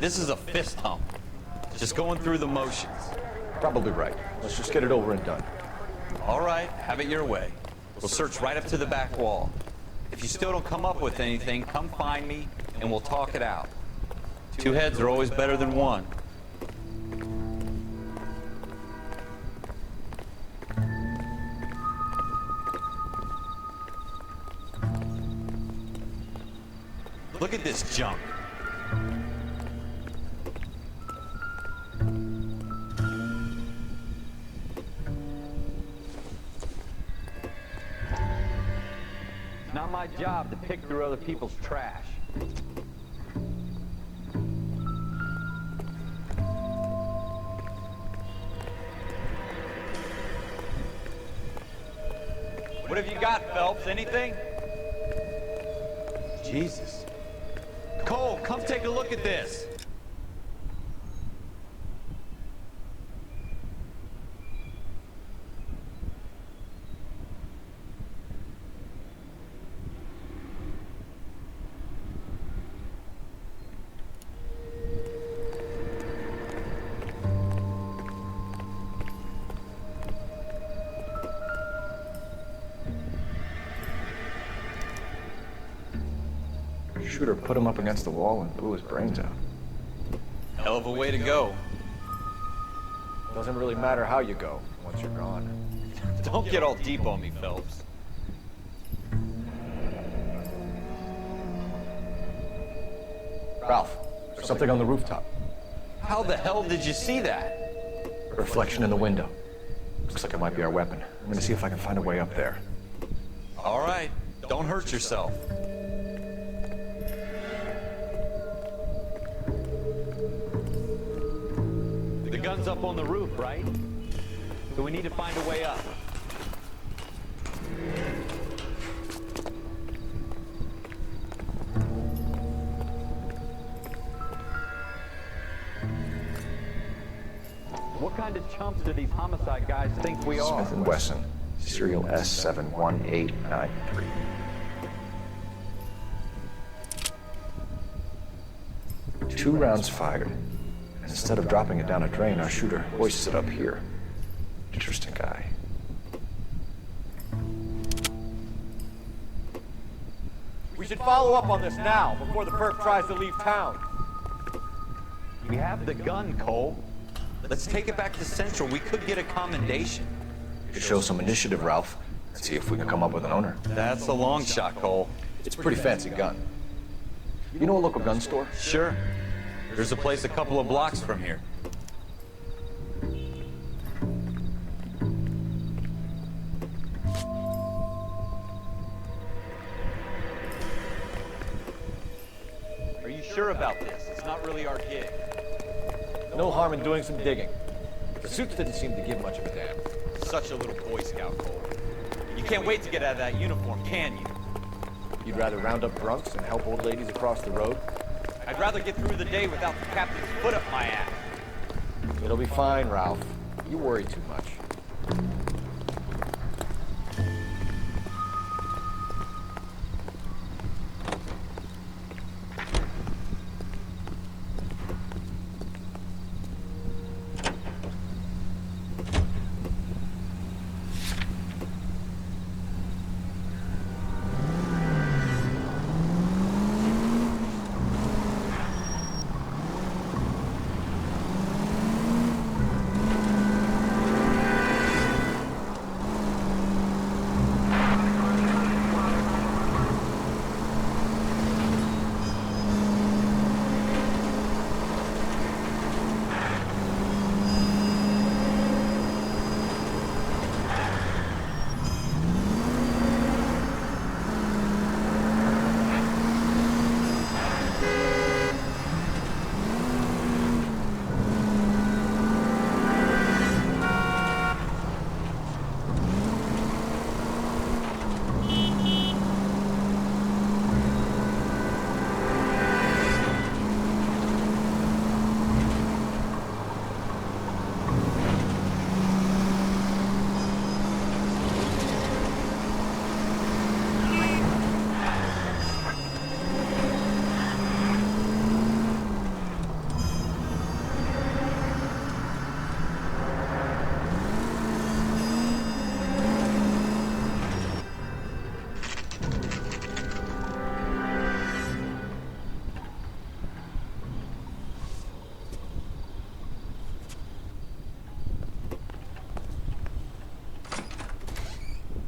This is a fist hump. Just going through the motions. Probably right. Let's just get it over and done. All right, have it your way. We'll search right up to the back wall. If you still don't come up with anything, come find me and we'll talk it out. Two heads are always better than one. Look at this junk. It's not my job to pick through other people's trash. What have you got, Phelps? Anything? Jesus. Cole, come take a look at this. Shooter put him up against the wall and blew his brains out. Hell of a way to go. Doesn't really matter how you go once you're gone. Don't get all deep on me, Phelps. Ralph, there's something on the rooftop. How the hell did you see that? A reflection in the window. Looks like it might be our weapon. I'm gonna see if I can find a way up there. All right, don't hurt yourself. The gun's up on the roof, right? So we need to find a way up. What kind of chumps do these homicide guys think we are? Smith & Wesson, serial S71893. Two rounds fired. And instead of dropping it down a drain, our shooter hoists it up here. Interesting guy. We should follow up on this now, before the perp tries to leave town. We have the gun, Cole. Let's take it back to Central. We could get a commendation. We could show some initiative, Ralph, and see if we can come up with an owner. That's a long shot, Cole. It's a pretty fancy gun. You know a local gun store? Sure. There's a place a couple of blocks from here. Are you sure about this? It's not really our gig. No harm in doing some digging. The suits didn't seem to give much of a damn. Such a little Boy Scout, Cole. You can't wait to get out of that uniform, can you? You'd rather round up drunks and help old ladies across the road? I'd rather get through the day without the captain's foot up my ass. It'll be fine, Ralph. You worry too much.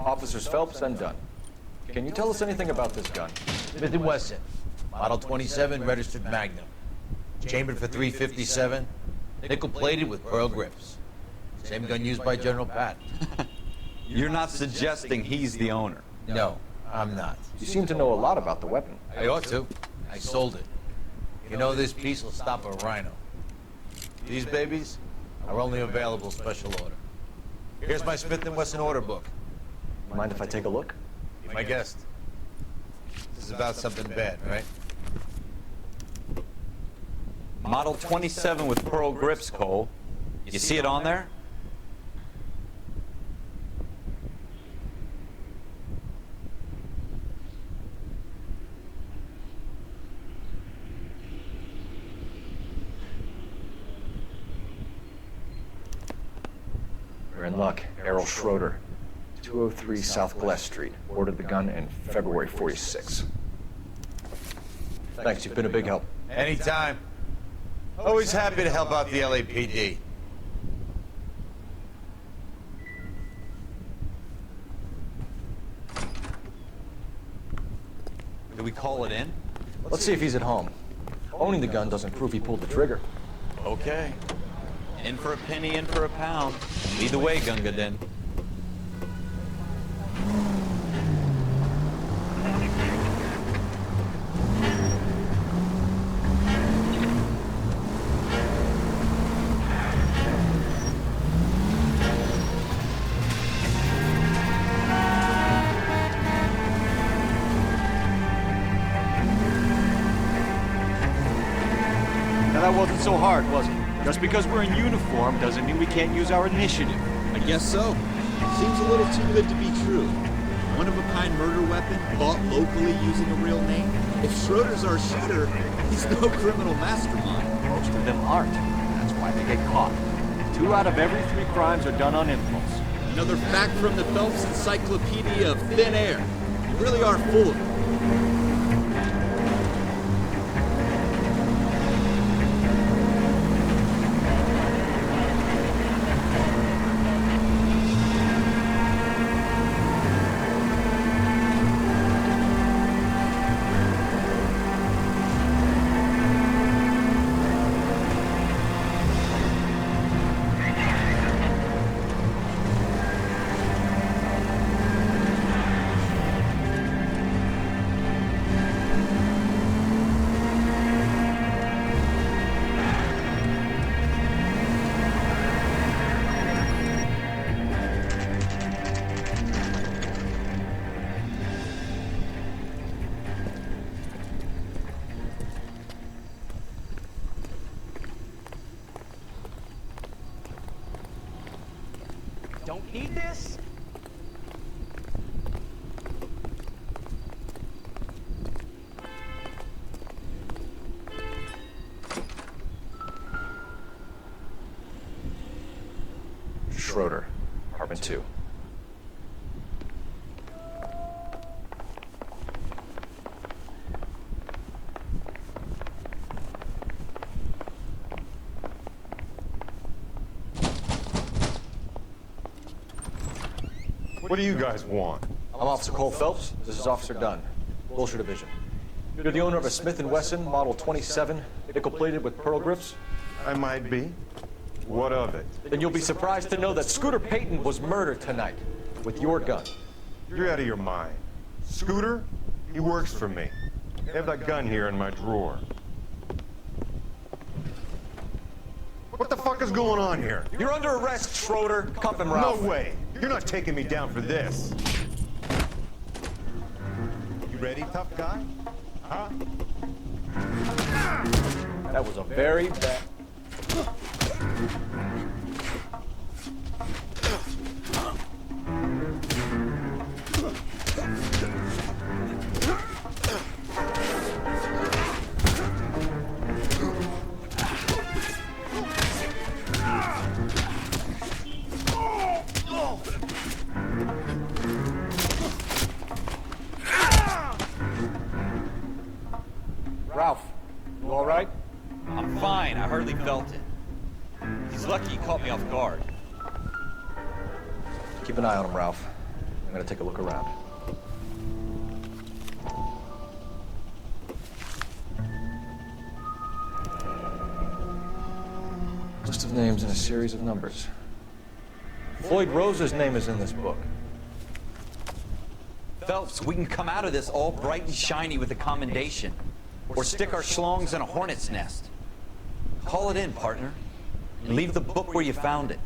Officers Phelps and Dunn. Can you tell us anything about this gun? Smith & Wesson, Model 27, registered Magnum. Chambered for .357, nickel-plated with pearl grips. Same gun used by General Patton. You're not suggesting he's the owner? No, I'm not. You seem to know a lot about the weapon. I ought to. I sold it. You know this piece will stop a rhino. These babies are only available special order. Here's my Smith & Wesson order book. Mind if I take a look? Be my guest. This is about something bad, right? Model 27 with pearl grips, Cole. You see it on there? We're in luck. Errol Schroeder, 203 South Glass Street. Ordered the gun in February '46. Thanks, you've been a big help. Anytime. Always happy to help out the LAPD. Do we call it in? Let's see if he's at home. Owning the gun doesn't prove he pulled the trigger. Okay. In for a penny, in for a pound. Lead the way, Gunga Din. Now that wasn't so hard, was it? Just because we're in uniform doesn't mean we can't use our initiative. I guess so. Seems a little too good to be true. One-of-a-kind murder weapon bought locally using a real name. If Schroeder's our shooter, he's no criminal mastermind. Most of them aren't. That's why they get caught. 2 out of every 3 crimes are done on impulse. Another fact from the Phelps Encyclopedia of Thin Air. You really are full of it. Don't need this? Schroeder, apartment 2. What do you guys want? I'm Officer Cole Phelps. This is Officer Dunn, Wilshire Division. You're the owner of a Smith & Wesson Model 27, nickel-plated with pearl grips? I might be. What of it? Then you'll be surprised to know that Scooter Payton was murdered tonight with your gun. You're out of your mind. Scooter? He works for me. I have that gun here in my drawer. What the fuck is going on here? You're under arrest, Schroeder. Cuff him, Ralph. No way! You're not taking me down for this. You ready, tough guy? Huh? That was a very bad... Ralph, you all right? I'm fine. I hardly felt it. He's lucky he caught me off guard. Keep an eye on him, Ralph. I'm gonna take a look around. List of names and a series of numbers. Floyd Rose's name is in this book. Phelps, we can come out of this all bright and shiny with a commendation. Or stick our schlongs in a hornet's nest. Call it in, partner. And leave the book where you found it.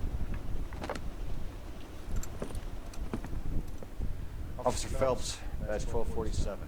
Officer Phelps, badge 1247.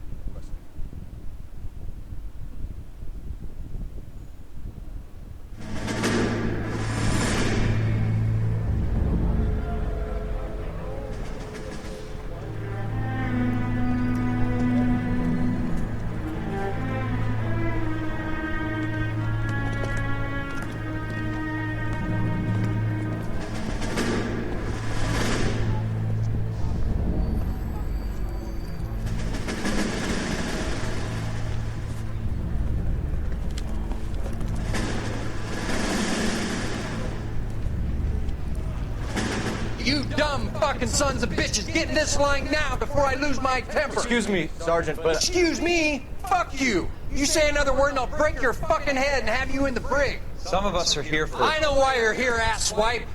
You dumb fucking sons of bitches, get in this line now before I lose my temper. Excuse me, Sergeant, but... Excuse me? Fuck you. You say another word and I'll break your fucking head and have you in the brig. Some of us are here for... I know why you're here, asswipe.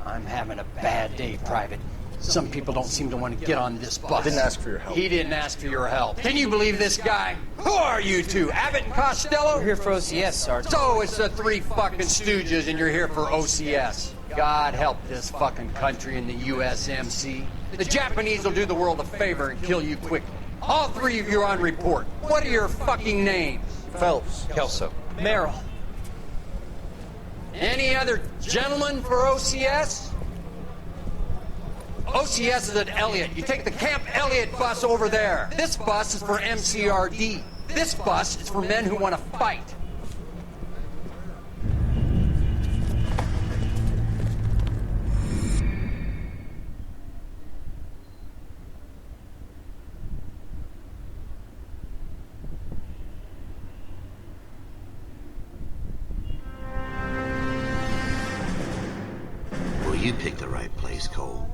I'm having a bad day, Private. Some people don't seem to want to get on this bus. I didn't ask for your help. He didn't ask for your help. Can you believe this guy? Who are you two? Abbott and Costello? We're here for OCS, Sergeant. So it's the three fucking stooges and you're here for OCS. God help this fucking country and the USMC. The Japanese will do the world a favor and kill you quickly. All three of you are on report. What are your fucking names? Phelps. Kelso. Merrill. Any other gentlemen for OCS? OCS is at Elliott. You take the Camp Elliott bus over there. This bus is for MCRD. This bus is for men who want to fight. Well, you picked the right place, Cole.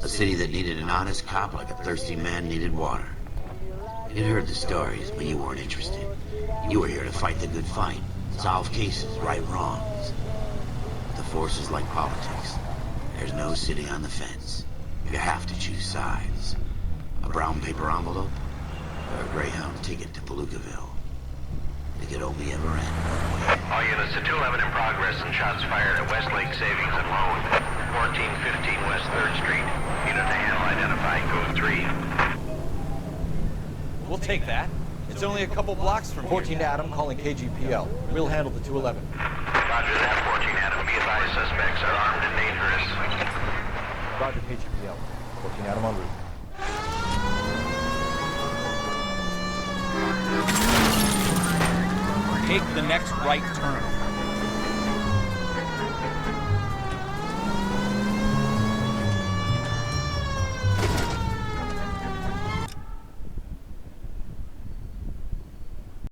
A city that needed an honest cop like a thirsty man needed water. You'd heard the stories, but you weren't interested. You were here to fight the good fight, solve cases, right wrongs. But the force is like politics. There's no city on the fence. You have to choose sides. A brown paper envelope, or a Greyhound ticket to Palookaville. It could only ever end one way. All units to 211 in progress and shots fired at Westlake Savings and Loan, 1415 West 3rd Street. Unit to handle identified code 3. We'll take that. It's only a couple blocks from 14 Adam calling KGPL. We'll handle the 211. Roger that, 14 Adam. Be advised suspects are armed and dangerous. Roger, KGPL. 14 Adam en route. Take the next right turn.